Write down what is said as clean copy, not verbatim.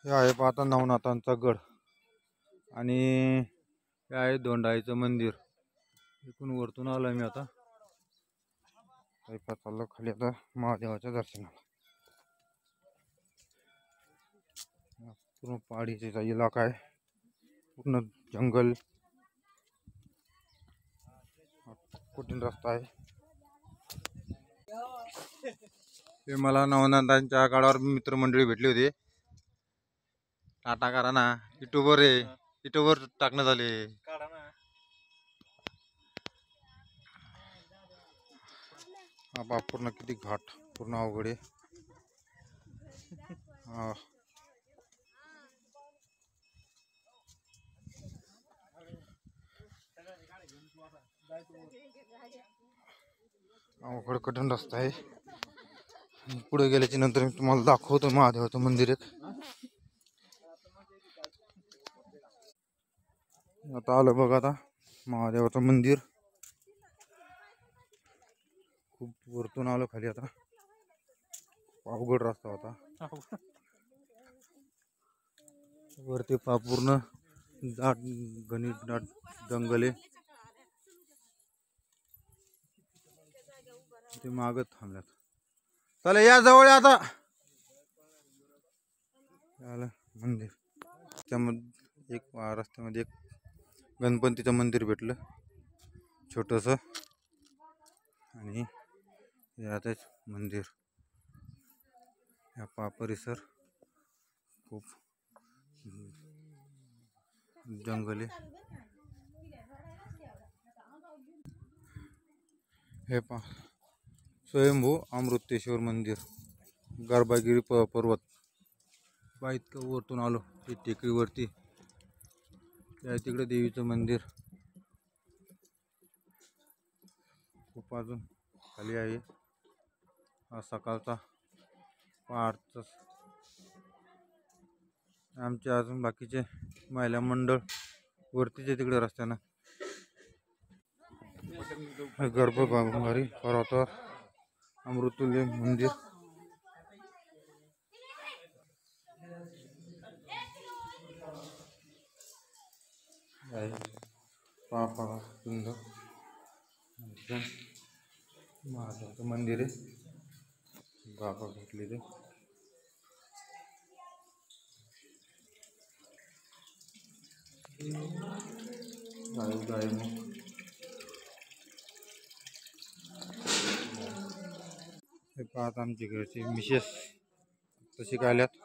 हे आहे पाहता नवनाथांचा गड आणि हे आहे दोंडाईचं मंदिर। इकडून वरतून आलोय मी आता चाललो खाली आता महादेवाच्या दर्शनाला। पूर्ण पहाडीचा इलाका आहे, पूर्ण जंगल, कठीण रस्ता आहे। हे मला नवनाथांच्या गडावर मित्रमंडळी भेटली होती। टाटा करा ना, युट्यूबर आहे, युट्यूबर टाकण्यात आले। हा पूर्ण किती घाट, पूर्ण अवघड आहे। अवघड कठीण रस्ता आहे। पुढे गेल्याच्या नंतर मी तुम्हाला दाखवतो महादेवाचं मंदिर एक। आता आलो बघा आता महादेवाचं मंदिर। खूप वरतून आलो खाली आता, अवघड रस्ता होता। वरती पूर्ण दाट घनीट दाट जंगल आहे। ते माग थांबल्यात, चला या जवळ आता मंदिर। त्यामध्ये एक रस्त्यामध्ये एक गणपतीचं मंदिर भेटलं छोटस, आणि यातच मंदिर। हा परिसर खूप जंगल आहे। हे स्वयंभू अमृतेश्वर मंदिर, गर्भागिरी पर्वत। इतकं वरतून आलो ते टेकडीवरती, त्या तिकडे देवीचं मंदिर खूप अजून खाली आहे। हा सकाळचा पहाटचा, आमचे अजून बाकीचे महिला मंडळ वरतीचे तिकडे रस्त्यानं। गर्भगृहारी पर्वतावर अमृतुल्य मंदिर। महादेवाचं मंदिर आहे, बाबा भेटले ते। हे पाहत आमच्या घरचे मिसेस तशी काय आल्यात।